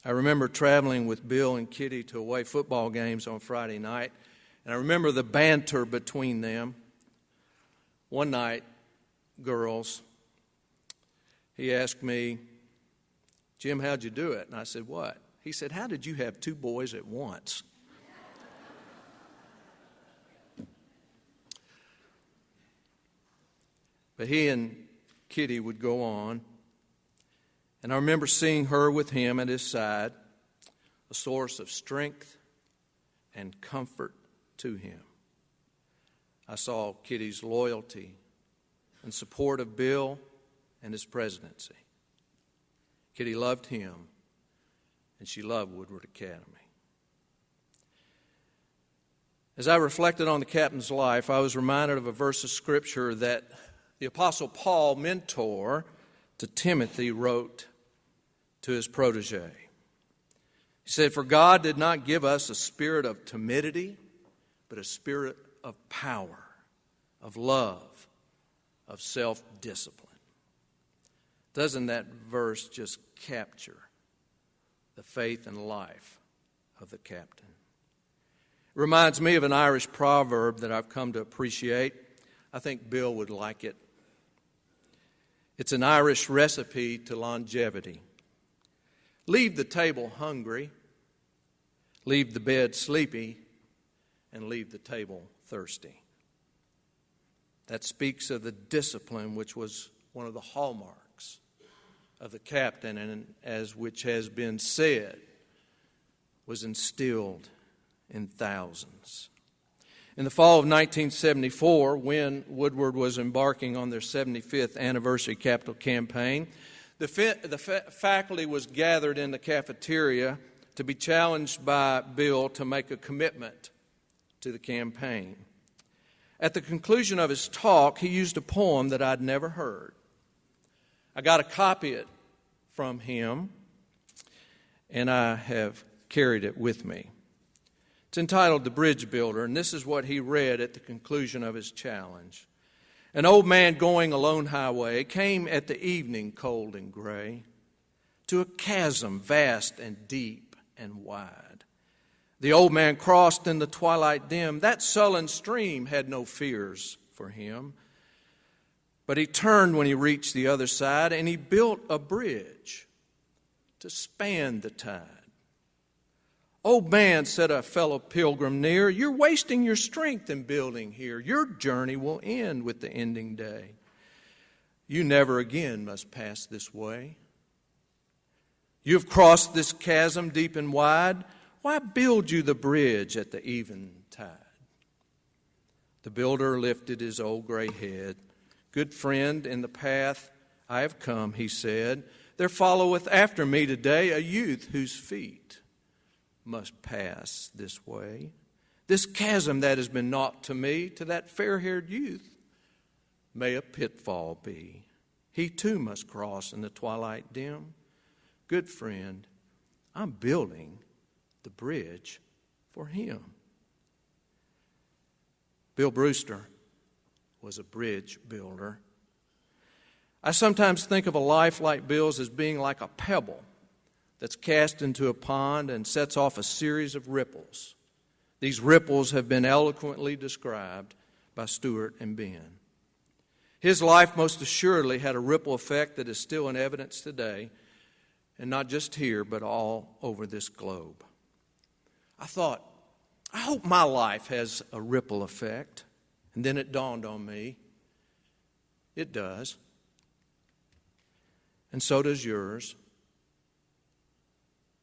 I remember traveling with Bill and Kitty to away football games on Friday night, and I remember the banter between them. One night, girls, he asked me, "Jim, how'd you do it?" And I said, "What?" He said, "How did you have two boys at once?" But he and Kitty would go on. And I remember seeing her with him at his side, a source of strength and comfort to him. I saw Kitty's loyalty and support of Bill and his presidency. Kitty loved him, and she loved Woodward Academy. As I reflected on the captain's life, I was reminded of a verse of Scripture that the Apostle Paul, mentor to Timothy, wrote to his protege. He said, "For God did not give us a spirit of timidity, but a spirit of power, of love, of self-discipline." Doesn't that verse just capture the faith and life of the captain? It reminds me of an Irish proverb that I've come to appreciate. I think Bill would like it. It's an Irish recipe to longevity. Leave the table hungry, leave the bed sleepy, and leave the table thirsty. That speaks of the discipline which was one of the hallmarks of the captain, and as which has been said, was instilled in thousands. In the fall of 1974, when Woodward was embarking on their 75th anniversary capital campaign, the faculty was gathered in the cafeteria to be challenged by Bill to make a commitment to the campaign. At the conclusion of his talk, he used a poem that I'd never heard. I got a copy of it from him, and I have carried it with me. It's entitled "The Bridge Builder," and this is what he read at the conclusion of his challenge. "An old man going a lone highway came at the evening cold and gray to a chasm vast and deep and wide. The old man crossed in the twilight dim. That sullen stream had no fears for him. But he turned when he reached the other side, and he built a bridge to span the tide. 'Old man,' said a fellow pilgrim near, 'you're wasting your strength in building here. Your journey will end with the ending day. You never again must pass this way. You have crossed this chasm deep and wide. Why build you the bridge at the eventide?' The builder lifted his old gray head. 'Good friend, in the path I have come,' he said, 'there followeth after me today a youth whose feet must pass this way. This chasm that has been naught to me, to that fair-haired youth, may a pitfall be. He too must cross in the twilight dim. Good friend, I'm building the bridge for him.'" Bill Brewster was a bridge builder. I sometimes think of a life like Bill's as being like a pebble that's cast into a pond and sets off a series of ripples. These ripples have been eloquently described by Stuart and Ben. His life most assuredly had a ripple effect that is still in evidence today, and not just here, but all over this globe. I thought, I hope my life has a ripple effect. And then it dawned on me, it does. And so does yours.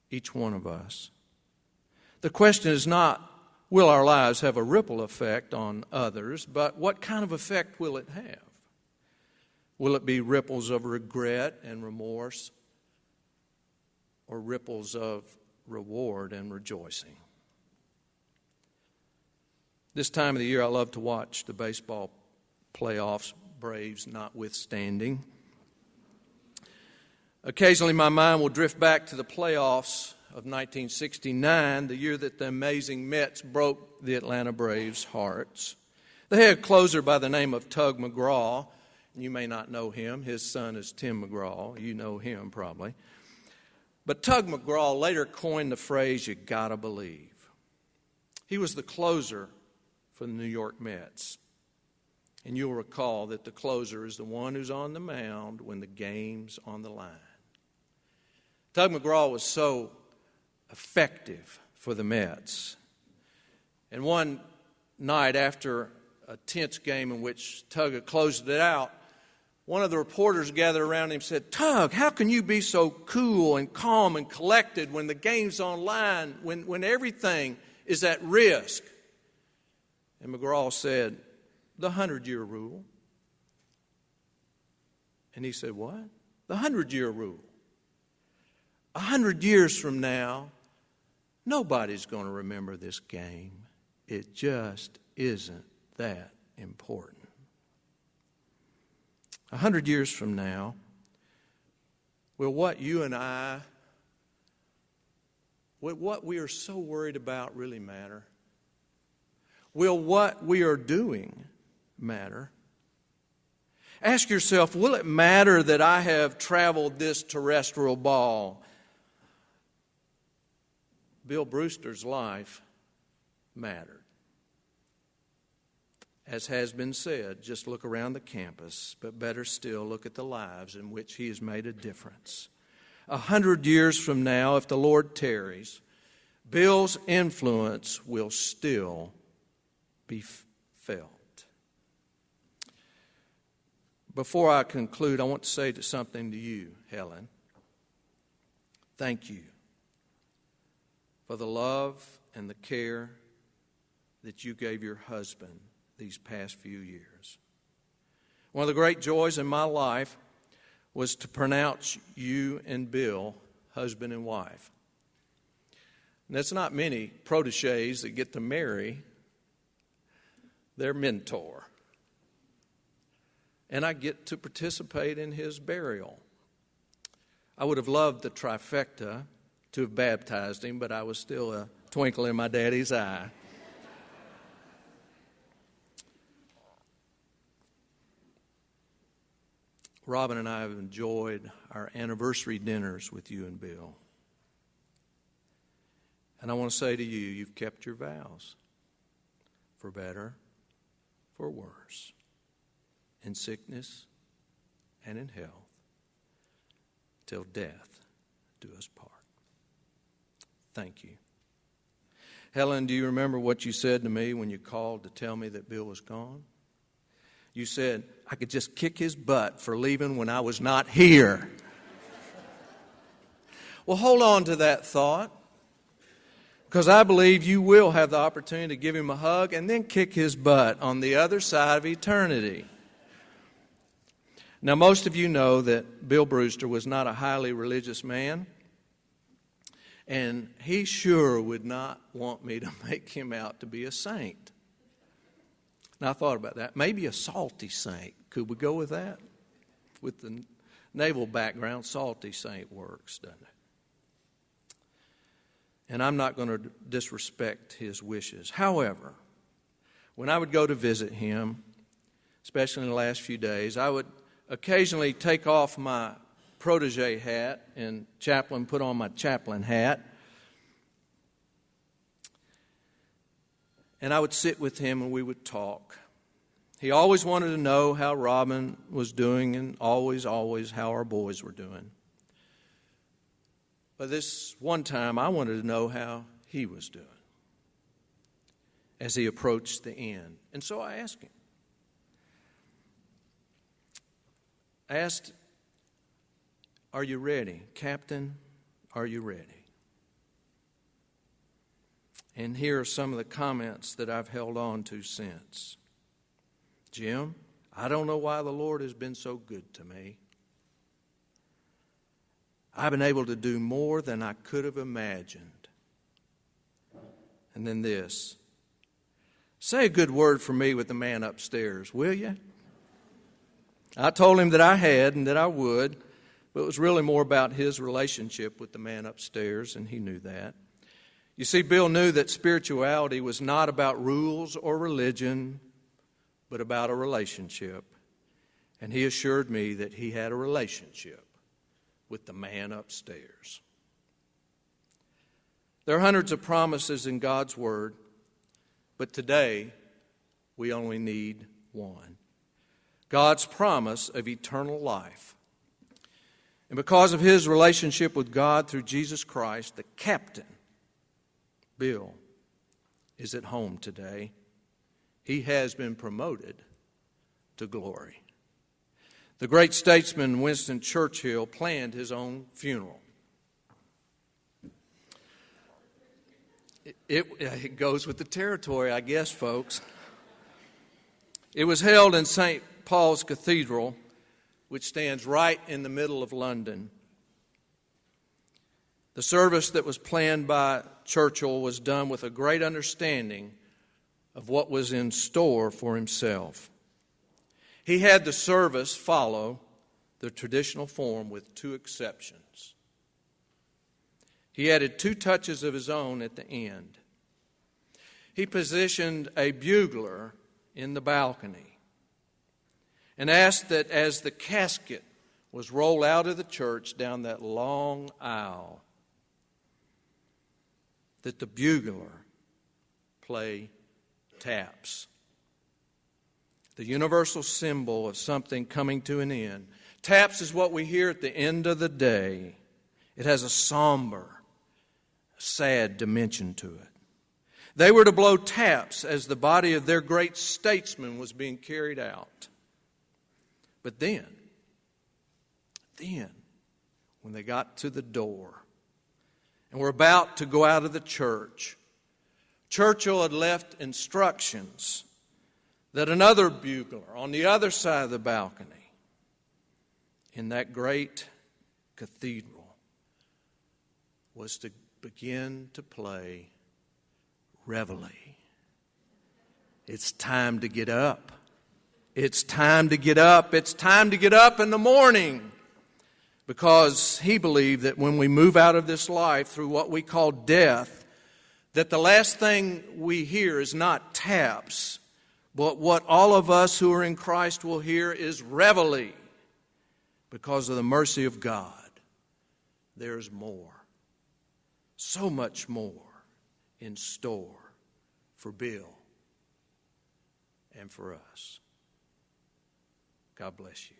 Each one of us. The question is not, will our lives have a ripple effect on others, but what kind of effect will it have? Will it be ripples of regret and remorse, or ripples of reward and rejoicing? This time of the year, I love to watch the baseball playoffs, Braves notwithstanding. Occasionally, my mind will drift back to the playoffs of 1969, the year that the amazing Mets broke the Atlanta Braves' hearts. They had a closer by the name of Tug McGraw. You may not know him. His son is Tim McGraw. You know him probably. But Tug McGraw later coined the phrase, "You gotta believe." He was the closer for the New York Mets. And you'll recall that the closer is the one who's on the mound when the game's on the line. Tug McGraw was so effective for the Mets. And one night after a tense game in which Tug had closed it out, one of the reporters gathered around him and said, "Tug, how can you be so cool and calm and collected when the game's on line, when everything is at risk?" And McGraw said, "The 100-year rule." And he said, "What?" "The 100-year rule. 100 years from now, nobody's going to remember this game. It just isn't that important. 100 years from now, will what you and I, will what we are so worried about really matter? Will what we are doing matter? Ask yourself, will it matter that I have traveled this terrestrial ball? Bill Brewster's life mattered. As has been said, just look around the campus, but better still, look at the lives in which he has made a difference. 100 years from now, if the Lord tarries, Bill's influence will still be felt. Before I conclude, I want to say something to you, Helen. Thank you for the love and the care that you gave your husband these past few years. One of the great joys in my life was to pronounce you and Bill husband and wife. And that's not many protégés that get to marry their mentor. And I get to participate in his burial. I would have loved the trifecta to have baptized him, but I was still a twinkle in my daddy's eye. Robin and I have enjoyed our anniversary dinners with you and Bill. And I want to say to you, you've kept your vows, for better, for worse, in sickness and in health, till death do us part. Thank you. Helen, do you remember what you said to me when you called to tell me that Bill was gone? You said, I could just kick his butt for leaving when I was not here. Well, hold on to that thought, because I believe you will have the opportunity to give him a hug and then kick his butt on the other side of eternity. Now, most of you know that Bill Brewster was not a highly religious man, and he sure would not want me to make him out to be a saint. Now, I thought about that. Maybe a salty saint. Could we go with that? With the naval background, salty saint works, doesn't it? And I'm not going to disrespect his wishes. However, when I would go to visit him, especially in the last few days, I would occasionally take off my protege hat and put on my chaplain hat. And I would sit with him and we would talk. He always wanted to know how Robin was doing and always how our boys were doing. But this one time I wanted to know how he was doing as he approached the end. And so I asked him. I asked, are you ready? Captain, are you ready? And here are some of the comments that I've held on to since. Jim, I don't know why the Lord has been so good to me. I've been able to do more than I could have imagined. And then this. Say a good word for me with the man upstairs, will you? I told him that I had and that I would. But it was really more about his relationship with the man upstairs, and he knew that. You see, Bill knew that spirituality was not about rules or religion, but about a relationship. And he assured me that he had a relationship with the man upstairs. There are hundreds of promises in God's Word, but today we only need one. God's promise of eternal life. And because of his relationship with God through Jesus Christ, the captain, Bill, is at home today. He has been promoted to glory. The great statesman Winston Churchill planned his own funeral. It goes with the territory, I guess, folks. It was held in St. Paul's Cathedral, which stands right in the middle of London. The service that was planned by Churchill was done with a great understanding of what was in store for himself. He had the service follow the traditional form with two exceptions. He added 2 touches of his own at the end. He positioned a bugler in the balcony and asked that as the casket was rolled out of the church down that long aisle, that the bugler play taps. The universal symbol of something coming to an end. Taps is what we hear at the end of the day. It has a somber, sad dimension to it. They were to blow taps as the body of their great statesman was being carried out. But then, when they got to the door and were about to go out of the church, Churchill had left instructions that another bugler on the other side of the balcony in that great cathedral was to begin to play Reveille. It's time to get up. It's time to get up. It's time to get up in the morning. Because he believed that when we move out of this life through what we call death, that the last thing we hear is not taps, but what all of us who are in Christ will hear is Reveille. Because of the mercy of God, there's more. So much more in store for Bill and for us. God bless you.